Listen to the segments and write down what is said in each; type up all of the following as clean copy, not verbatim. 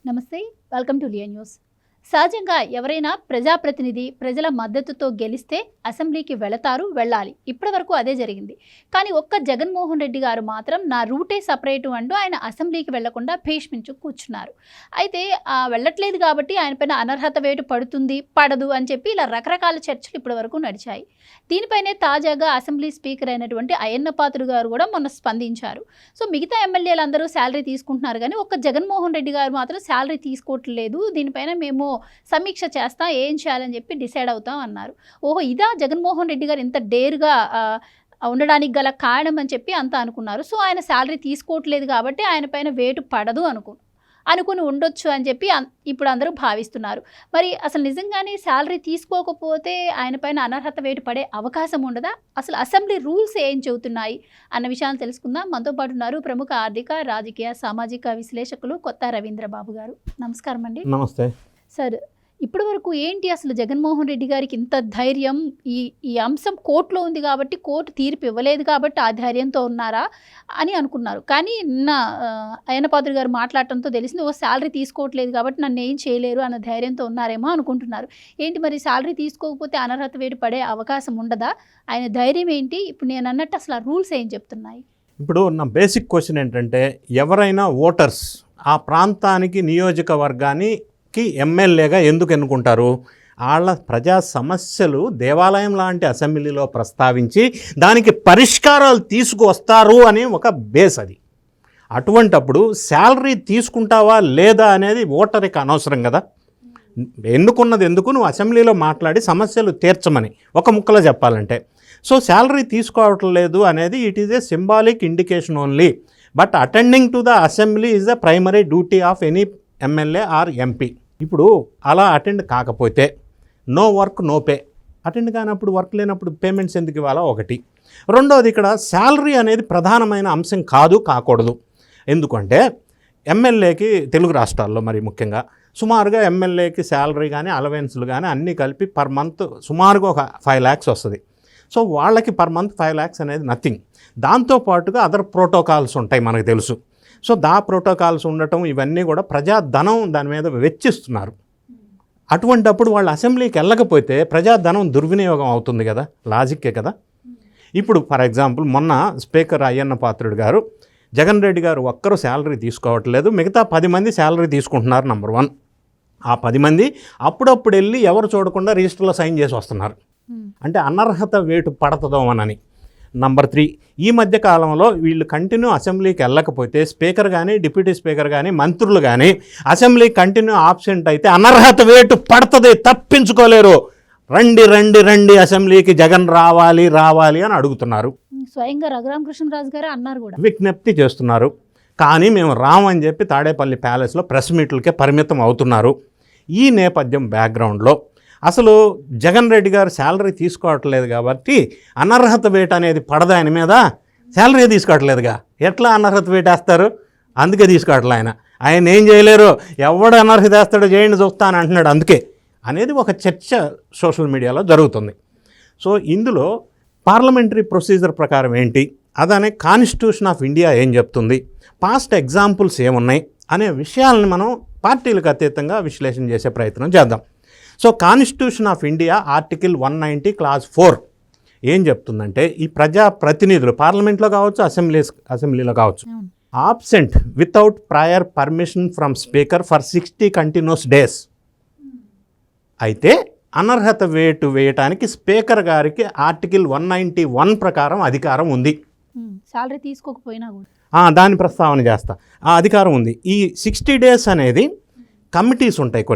నమస్తే, welcome to Liya news. సహజంగా ఎవరైనా ప్రజాప్రతినిధి ప్రజల మద్దతుతో గెలిస్తే అసెంబ్లీకి వెళ్ళాలి. ఇప్పటి వరకు అదే జరిగింది. కానీ ఒక్క జగన్మోహన్ రెడ్డి గారు మాత్రం నా రూటే సపరేటు అంటూ ఆయన అసెంబ్లీకి వెళ్లకుండా భీష్మించు కూర్చున్నారు. అయితే వెళ్ళట్లేదు కాబట్టి ఆయన పైన అనర్హత వేటు పడదు అని చెప్పి ఇలా రకరకాల చర్చలు ఇప్పటి వరకు నడిచాయి. దీనిపైనే తాజాగా అసెంబ్లీ స్పీకర్ అయినటువంటి అయ్యన్న పాత్రుడు గారు కూడా మొన్న స్పందించారు. సో మిగతా ఎమ్మెల్యేలు అందరూ శాలరీ తీసుకుంటున్నారు కానీ ఒక్క జగన్మోహన్ రెడ్డి గారు మాత్రం శాలరీ తీసుకోవట్లేదు, దీనిపైన మేము సమీక్ష చేస్తాం, ఏం చేయాలని చెప్పి డిసైడ్ అవుతాం అన్నారు. ఓహో, ఇదా జగన్మోహన్ రెడ్డి గారు ఇంత డేర్గా ఉండడానికి గల కారణం అని చెప్పి అంతా అనుకున్నారు. సో ఆయన శాలరీ తీసుకోవట్లేదు కాబట్టి ఆయన పైన వేటు పడదు అనుకుని ఉండొచ్చు అని చెప్పి ఇప్పుడు అందరూ భావిస్తున్నారు. మరి అసలు నిజంగానే శాలరీ తీసుకోకపోతే ఆయన పైన అనర్హత వేటు పడే అవకాశం ఉండదా? అసలు అసెంబ్లీ రూల్స్ ఏం చెబుతున్నాయి అన్న విషయాన్ని తెలుసుకుందాం. మనతో పాటు ఉన్నారు ప్రముఖ ఆర్థిక, రాజకీయ, సామాజిక విశ్లేషకులు కొత్త రవీంద్రబాబు గారు. నమస్కారం అండి. నమస్తే సార్. ఇప్పటి వరకు ఏంటి అసలు జగన్మోహన్ రెడ్డి గారికి ఇంత ధైర్యం? ఈ అంశం కోర్టులో ఉంది కాబట్టి, కోర్టు తీర్పు ఇవ్వలేదు కాబట్టి ఆ ధైర్యంతో ఉన్నారా అని అనుకున్నారు. కానీ నిన్న అయ్యన్న పాత్రుడు గారు మాట్లాడటంతో తెలిసింది, శాలరీ తీసుకోవట్లేదు కాబట్టి నన్ను ఏం చేయలేరు అన్న ధైర్యంతో ఉన్నారేమో అనుకుంటున్నారు. ఏంటి మరి శాలరీ తీసుకోకపోతే అనర్హత వేటు పడే అవకాశం ఉండదా? ఆయన ధైర్యం ఏంటి? ఇప్పుడు నేను అన్నట్టు అసలు ఆ రూల్స్ ఏం చెప్తున్నాయి? ఇప్పుడు నా బేసిక్ క్వశ్చన్ ఏంటంటే, ఎవరైనా ఓటర్స్ ఆ ప్రాంతానికి నియోజకవర్గానికి ఎమ్మెల్యేగా ఎందుకు ఎన్నుకుంటారు? వాళ్ళ ప్రజా సమస్యలు దేవాలయం లాంటి అసెంబ్లీలో ప్రస్తావించి దానికి పరిష్కారాలు తీసుకువస్తారు అని ఒక బేస్ అది. అటువంటప్పుడు శాలరీ తీసుకుంటావా లేదా అనేది ఓటర్కి అనవసరం కదా. ఎన్నుకున్నది ఎందుకు? నువ్వు అసెంబ్లీలో మాట్లాడి సమస్యలు తీర్చమని ఒక ముక్కలో చెప్పాలంటే. సో శాలరీ తీసుకోవటం లేదు అనేది it is a symbolic indication only. But attending to the assembly is the primary duty of any MLA or MP. ఇప్పుడు అలా అటెండ్ కాకపోతే no work no pay. Attend కానప్పుడు వర్క్ లేనప్పుడు పేమెంట్స్ ఎందుకు ఇవ్వాలా? ఒకటి. రెండవది, ఇక్కడ శాలరీ అనేది ప్రధానమైన అంశం కాకూడదు. ఎందుకంటే ఎమ్మెల్యేకి తెలుగు రాష్ట్రాల్లో మరి ముఖ్యంగా సుమారుగా ఎమ్మెల్యేకి శాలరీ కానీ అలవెన్స్లు కానీ అన్నీ కలిపి పర్ మంత్ సుమారుగా ఒక 5 lakhs వస్తుంది. సో వాళ్ళకి పర్ మంత్ 5 lakhs అనేది నథింగ్. దాంతోపాటుగా అదర్ ప్రోటోకాల్స్ ఉంటాయి, మనకు తెలుసు. సో ప్రోటోకాల్స్ ఉండటం ఇవన్నీ కూడా ప్రజాధనం దాని మీద వెచ్చిస్తున్నారు. అటువంటప్పుడు వాళ్ళు అసెంబ్లీకి వెళ్ళకపోతే ప్రజాధనం దుర్వినియోగం అవుతుంది కదా, లాజిక్కే కదా. ఇప్పుడు ఫర్ ఎగ్జాంపుల్ మొన్న స్పీకర్ అయ్యన్న పాత్రుడు గారు, జగన్ రెడ్డి గారు ఒక్కరు శాలరీ తీసుకోవట్లేదు, మిగతా 10 మంది శాలరీ తీసుకుంటున్నారు. నెంబర్ 1. ఆ 10 మంది అప్పుడప్పుడు వెళ్ళి ఎవరు చూడకుండా రిజిస్టర్లో సైన్ చేసి వస్తున్నారు. అంటే అనర్హత వేటు పడుతుందోమనని. నంబర్ 3, ఈ మధ్య కాలంలో వీళ్ళు కంటిన్యూ అసెంబ్లీకి వెళ్ళకపోతే స్పీకర్ కానీ డిప్యూటీ స్పీకర్ కానీ మంత్రులు కానీ అసెంబ్లీ కంటిన్యూ ఆబ్సెంట్ అయితే అనర్హత వేటు పడుతుంది, తప్పించుకోలేరు. రండి అసెంబ్లీకి జగన్ రావాలి అని అడుగుతున్నారు. స్వయంగా రఘురామకృష్ణరాజు గారు అన్నారు కూడా, విజ్ఞప్తి చేస్తున్నారు. కానీ మేము రామని చెప్పి తాడేపల్లి ప్యాలెస్లో ప్రెస్ మీట్లకే పరిమితం అవుతున్నారు. ఈ నేపథ్యం బ్యాక్గ్రౌండ్లో అసలు జగన్ రెడ్డి గారు శాలరీ తీసుకోవట్లేదు కాబట్టి అనర్హత వేటు అనేది పడదు ఆయన మీద. శాలరీ తీసుకోవట్లేదుగా, ఎట్లా అనర్హత వేటు వేస్తారు? అందుకే తీసుకోవట్లే ఆయన ఏం చేయలేరు. ఎవడు అనర్హత వేస్తాడో చేయండి చూస్తాను అంటున్నాడు. అందుకే అనేది ఒక చర్చ సోషల్ మీడియాలో జరుగుతుంది. సో ఇందులో పార్లమెంటరీ ప్రొసీజర్ ప్రకారం ఏంటి, అదనే కాన్స్టిట్యూషన్ ఆఫ్ ఇండియా ఏం చెప్తుంది, పాస్ట్ ఎగ్జాంపుల్స్ ఏమున్నాయి అనే విషయాలను మనం పార్టీలకు అతీతంగా విశ్లేషణ చేసే ప్రయత్నం చేద్దాం. So constitution of India article 190 Clause 4 ఏం చెప్తుందంటే, ఈ ప్రజాప్రతినిధులు పార్లమెంట్లో కావచ్చు, అసెంబ్లీలో కావచ్చు, absent without prior permission from speaker for 60 continuous days అయితే అనర్హత వేటు వేయటానికి స్పీకర్ గారికి ఆర్టికల్ 191 ప్రకారం అధికారం ఉంది. శాలరీ తీసుకోకపోయినా కూడా దాని ప్రస్తావన చేస్తా. ఆ అధికారం ఉంది. ఈ 60 days అనేది కమిటీస్ ఉంటాయి,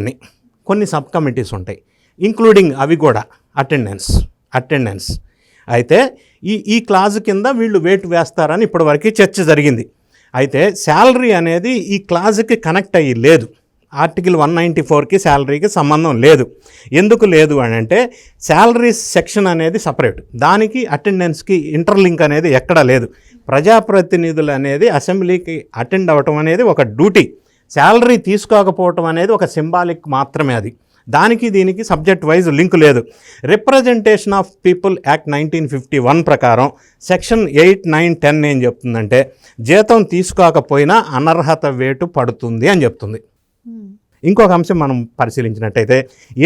కొన్ని సబ్ కమిటీస్ ఉంటాయి, ఇంక్లూడింగ్ అవి కూడా అటెండెన్స్ అయితే ఈ క్లాజ్ కింద వీళ్ళు వేటు వేస్తారని ఇప్పటివరకు చర్చ జరిగింది. అయితే శాలరీ అనేది ఈ క్లాజ్కి కనెక్ట్ అయ్యి లేదు. ఆర్టికల్ 194కి శాలరీకి సంబంధం లేదు. ఎందుకు లేదు అని అంటే, శాలరీ సెక్షన్ అనేది సపరేట్, దానికి అటెండెన్స్కి ఇంటర్లింక్ అనేది ఎక్కడా లేదు. ప్రజాప్రతినిధులు అనేది అసెంబ్లీకి అటెండ్ అవ్వటం అనేది ఒక డ్యూటీ, శాలరీ తీసుకోకపోవటం అనేది ఒక సింబాలిక్ మాత్రమే. అది దానికి దీనికి సబ్జెక్ట్ వైజ్ లింక్ లేదు. రిప్రజెంటేషన్ ఆఫ్ పీపుల్ యాక్ట్ 1951 ప్రకారం సెక్షన్ 8, 9, 10 ఏం చెప్తుందంటే, జీతం తీసుకోకపోయినా అనర్హత వేటు పడుతుంది అని చెప్తుంది. ఇంకొక అంశం మనం పరిశీలించినట్టయితే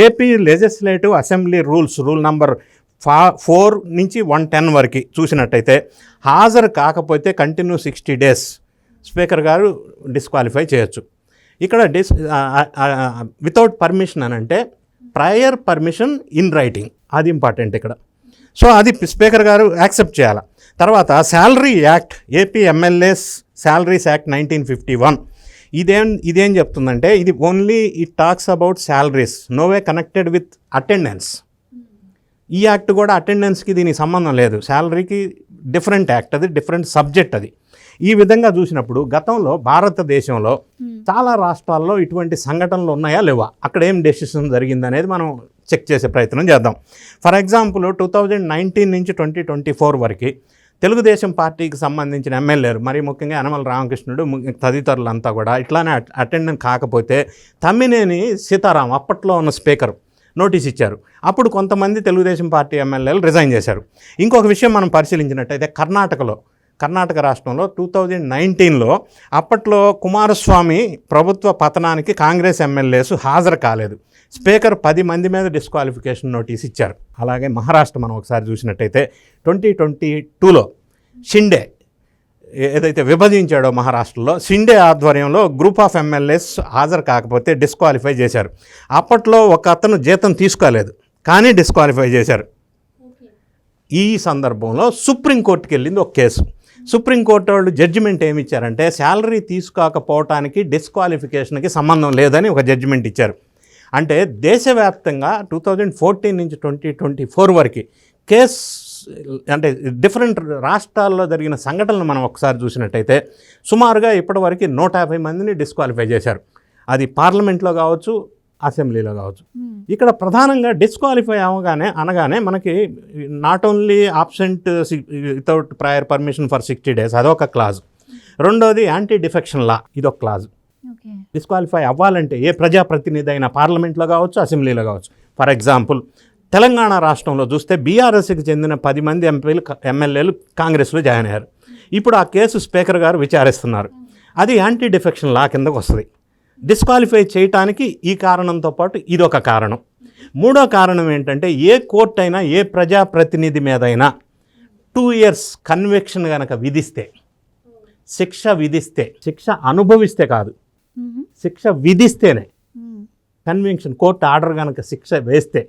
AP legislative assembly rule number 4 నుంచి 110 వరకు చూసినట్టయితే హాజరు కాకపోతే కంటిన్యూ 60 days స్పీకర్ గారు డిస్క్వాలిఫై చేయొచ్చు. ఇక్కడ వితౌట్ పర్మిషన్ అని అంటే ప్రయర్ పర్మిషన్ ఇన్ రైటింగ్, అది ఇంపార్టెంట్ ఇక్కడ. సో అది స్పీకర్ గారు యాక్సెప్ట్ చేయాలి. తర్వాత salary act, AP MLAs salaries act 1951, ఇదేం చెప్తుందంటే ఇది only it talks about salaries, no way connected with attendance. ఈ యాక్ట్ కూడా అటెండెన్స్కి దీనికి సంబంధం లేదు, శాలరీకి డిఫరెంట్ యాక్ట్, అది డిఫరెంట్ సబ్జెక్ట్ అది. ఈ విధంగా చూసినప్పుడు గతంలో భారతదేశంలో చాలా రాష్ట్రాల్లో ఇటువంటి సంఘటనలు ఉన్నాయా లేవా, అక్కడ ఏం డెసిషన్ జరిగిందనేది మనం చెక్ చేసే ప్రయత్నం చేద్దాం. ఫర్ ఎగ్జాంపుల్ 2019 నుంచి 2024 వరకు తెలుగుదేశం పార్టీకి సంబంధించిన ఎమ్మెల్యేలు, మరి ముఖ్యంగా యనమల రామకృష్ణుడు తదితరులంతా కూడా ఇట్లానే అటెండెన్స్ కాకపోతే తమ్మినేని సీతారాం అప్పట్లో ఉన్న స్పీకర్ నోటీస్ ఇచ్చారు. అప్పుడు కొంతమంది తెలుగుదేశం పార్టీ ఎమ్మెల్యేలు రిజైన్ చేశారు. ఇంకొక విషయం మనం పరిశీలించినట్టయితే కర్ణాటక రాష్ట్రంలో 2019లో అప్పట్లో కుమారస్వామి ప్రభుత్వ పతనానికి కాంగ్రెస్ ఎమ్మెల్యేస్ హాజరు కాలేదు. స్పీకర్ 10 మంది మీద డిస్క్వాలిఫికేషన్ నోటీస్ ఇచ్చారు. అలాగే మహారాష్ట్ర మనం ఒకసారి చూసినట్టయితే 2022లో షిండే ఏదైతే విభజించాడో మహారాష్ట్రలో, షిండే ఆధ్వర్యంలో గ్రూప్ ఆఫ్ ఎమ్మెల్యేస్ హాజరు కాకపోతే డిస్క్వాలిఫై చేశారు. అప్పట్లో ఒక అతను జీతం తీసుకోలేదు కానీ డిస్క్వాలిఫై చేశారు. ఈ సందర్భంలో సుప్రీంకోర్టుకి వెళ్ళింది ఒక కేసు. సుప్రీంకోర్టు వాళ్ళు జడ్జిమెంట్ ఏమి ఇచ్చారంటే శాలరీ తీసుకోకపోవటానికి డిస్క్వాలిఫికేషన్కి సంబంధం లేదని ఒక జడ్జిమెంట్ ఇచ్చారు. అంటే దేశవ్యాప్తంగా 2014 నుంచి 2024 వరకు కేసు అంటే డిఫరెంట్ రాష్ట్రాల్లో జరిగిన సంఘటనలు మనం ఒకసారి చూసినట్టయితే సుమారుగా ఇప్పటివరకు 150 మందిని డిస్క్వాలిఫై చేశారు. అది పార్లమెంట్లో కావచ్చు, అసెంబ్లీలో కావచ్చు. ఇక్కడ ప్రధానంగా డిస్క్వాలిఫై అనగానే మనకి not only absent without prior permission for 60 days అదొక క్లాజ్. రెండోది యాంటీ డిఫెక్షన్ లా, ఇదొక క్లాజ్. డిస్క్వాలిఫై అవ్వాలంటే ఏ ప్రజాప్రతినిధి అయినా పార్లమెంట్లో కావచ్చు, అసెంబ్లీలో కావచ్చు. ఫర్ ఎగ్జాంపుల్ తెలంగాణ రాష్ట్రంలో చూస్తే బీఆర్ఎస్కి చెందిన 10 మంది ఎమ్మెల్యేలు కాంగ్రెస్లో జాయిన్ అయ్యారు. ఇప్పుడు ఆ కేసు స్పీకర్ గారు విచారిస్తున్నారు. అది యాంటీ డిఫెక్షన్ లా కిందకు వస్తుంది. డిస్క్వాలిఫై చేయటానికి ఈ కారణంతో పాటు ఇదొక కారణం. మూడో కారణం ఏంటంటే ఏ కోర్టు అయినా ఏ ప్రజాప్రతినిధి మీదైనా 2 years కన్విక్షన్ కనుక విధిస్తే, శిక్ష అనుభవిస్తే కాదు, శిక్ష విధిస్తేనే, కన్విక్షన్ కోర్టు ఆర్డర్ కనుక శిక్ష వేస్తే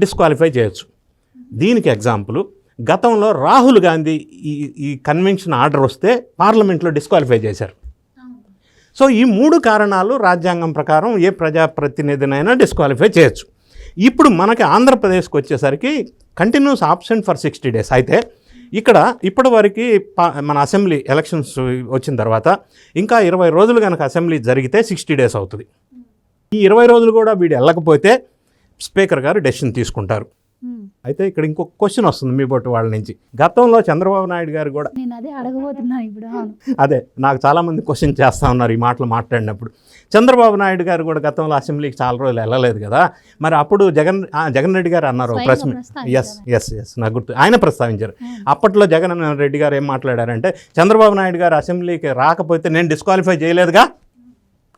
డిస్క్వాలిఫై చేయొచ్చు. దీనికి ఎగ్జాంపుల్ గతంలో రాహుల్ గాంధీ ఈ కన్విక్షన్ ఆర్డర్ వస్తే పార్లమెంట్లో డిస్క్వాలిఫై చేశారు. సో ఈ 3 కారణాలు రాజ్యాంగం ప్రకారం ఏ ప్రజాప్రతినిధినైనా డిస్క్వాలిఫై చేయొచ్చు. ఇప్పుడు మనకి ఆంధ్రప్రదేశ్కి వచ్చేసరికి కంటిన్యూస్ ఆబ్సెంట్ ఫర్ 60 days. అయితే ఇక్కడ ఇప్పటివరకు మన అసెంబ్లీ ఎలక్షన్స్ వచ్చిన తర్వాత ఇంకా 20 రోజులు కనుక అసెంబ్లీ జరిగితే 60 days అవుతుంది. ఈ 20 రోజులు కూడా వీడు వెళ్ళకపోతే స్పీకర్ గారు డెసిషన్ తీసుకుంటారు. అయితే ఇక్కడ ఇంకొక క్వశ్చన్ వస్తుంది మీ బొట్టు వాళ్ళ నుంచి. గతంలో చంద్రబాబు నాయుడు గారు కూడా, అదే అడగబోతున్నాను ఇప్పుడు. అదే నాకు చాలామంది క్వశ్చన్ చేస్తూ ఉన్నారు ఈ మాటలు మాట్లాడినప్పుడు. చంద్రబాబు నాయుడు గారు కూడా గతంలో అసెంబ్లీకి చాలా రోజులు వెళ్ళలేదు కదా, మరి అప్పుడు జగన్ రెడ్డి గారు అన్నారు ప్రశ్న. ఎస్ నాకు గుర్తు, ఆయన ప్రస్తావించారు. అప్పట్లో జగన్ రెడ్డి గారు ఏం మాట్లాడారంటే చంద్రబాబు నాయుడు గారు అసెంబ్లీకి రాకపోతే నేను డిస్క్వాలిఫై చేయలేదుగా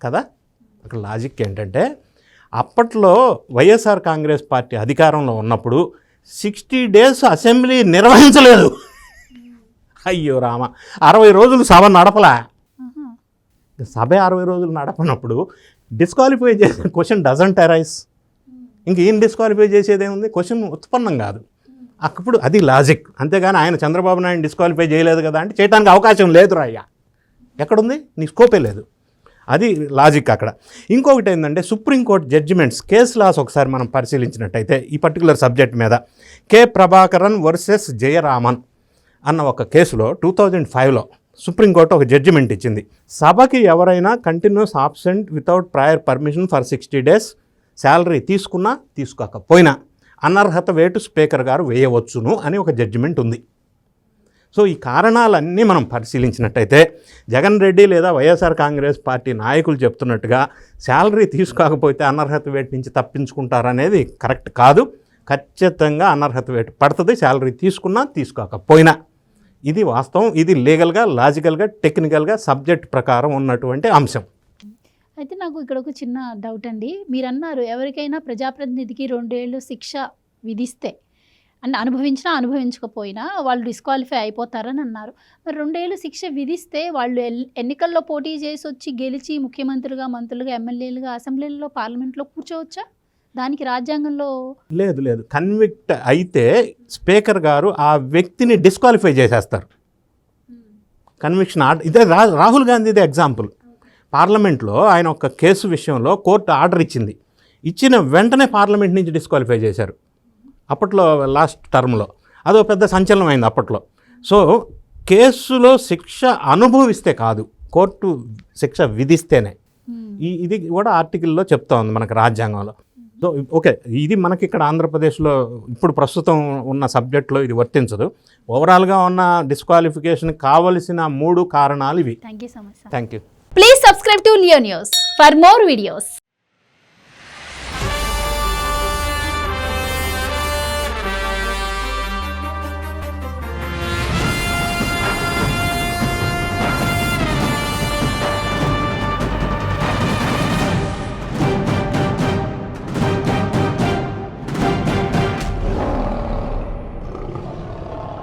కదా. అక్కడ లాజిక్ ఏంటంటే అప్పట్లో వైఎస్ఆర్ కాంగ్రెస్ పార్టీ అధికారంలో ఉన్నప్పుడు 60 days అసెంబ్లీ నిర్వహించలేదు. అయ్యో రామ, 60 రోజులు సభ నడపలా. సభ 60 రోజులు నడపనప్పుడు డిస్క్వాలిఫై చేసే క్వశ్చన్ డజంట్ అరైజ్. ఇంకేం డిస్క్వాలిఫై చేసేదేముంది, క్వశ్చన్ ఉత్పన్నం కాదు. అప్పుడు అది లాజిక్. అంతేగాని ఆయన చంద్రబాబు నాయుడు డిస్క్వాలిఫై చేయలేదు కదా అంటే చేయడానికి అవకాశం లేదు రాయ్యా, ఎక్కడుంది, నీ స్కోపే లేదు. అది లాజిక్ అక్కడ. ఇంకొకటి ఏంటంటే సుప్రీంకోర్టు జడ్జిమెంట్స్, కేస్ లాస్ ఒకసారి మనం పరిశీలించినట్టయితే ఈ పర్టికులర్ సబ్జెక్ట్ మీద కె ప్రభాకరన్ వర్సెస్ జయరామన్ అన్న ఒక కేసులో 2005లో సుప్రీంకోర్టు ఒక జడ్జిమెంట్ ఇచ్చింది. సభకి ఎవరైనా continuous absent without prior permission for 60 days salary తీసుకున్నా తీసుకోకపోయినా అనర్హత వేటు స్పీకర్ గారు వేయవచ్చును అని ఒక జడ్జిమెంట్ ఉంది. సో ఈ కారణాలన్నీ మనం పరిశీలించినట్టయితే జగన్ రెడ్డి లేదా వైఎస్ఆర్ కాంగ్రెస్ పార్టీ నాయకులు చెప్తున్నట్టుగా శాలరీ తీసుకోకపోతే అనర్హత వేటు నుంచి తప్పించుకుంటారనేది కరెక్ట్ కాదు. ఖచ్చితంగా అనర్హత వేటు పడుతుంది, శాలరీ తీసుకున్నా తీసుకోకపోయినా. ఇది వాస్తవం. ఇది లీగల్గా, లాజికల్గా, టెక్నికల్గా సబ్జెక్ట్ ప్రకారం ఉన్నటువంటి అంశం. అయితే నాకు ఇక్కడ ఒక చిన్న డౌట్ అండి. మీరన్నారు ఎవరికైనా ప్రజాప్రతినిధికి 2 ఏళ్ళు శిక్ష విధిస్తే అంటే అనుభవించకపోయినా వాళ్ళు డిస్క్వాలిఫై అయిపోతారని అన్నారు. మరి 2 ఏళ్ళు శిక్ష విధిస్తే వాళ్ళు ఎన్నికల్లో పోటీ చేసి వచ్చి గెలిచి ముఖ్యమంత్రులుగా, మంత్రులుగా, ఎమ్మెల్యేలుగా, అసెంబ్లీలో, పార్లమెంట్లో కూర్చోవచ్చా? దానికి రాజ్యాంగంలో లేదు. కన్విక్ట్ అయితే స్పీకర్ గారు ఆ వ్యక్తిని డిస్క్వాలిఫై చేసేస్తారు. కన్విక్షన్ ఇదే రాహుల్ గాంధీదే ఎగ్జాంపుల్. పార్లమెంట్లో ఆయన ఒక కేసు విషయంలో కోర్టు ఆర్డర్ ఇచ్చిన వెంటనే పార్లమెంట్ నుంచి డిస్క్వాలిఫై చేశారు అప్పట్లో, లాస్ట్ టర్మ్లో. అదో పెద్ద సంచలనం అయింది అప్పట్లో. సో కేసులో శిక్ష అనుభవిస్తే కాదు, కోర్టు శిక్ష విధిస్తేనే. ఇది కూడా ఆర్టికల్లో చెప్తా ఉంది మనకు రాజ్యాంగంలో. సో ఓకే, ఇది మనకి ఇక్కడ ఆంధ్రప్రదేశ్లో ఇప్పుడు ప్రస్తుతం ఉన్న సబ్జెక్ట్లో ఇది వర్తించదు. ఓవరాల్గా ఉన్న డిస్క్వాలిఫికేషన్ కావలసిన 3 కారణాలు ఇవి. Thank you so much. Thank you. Please subscribe to Leo news for more videos.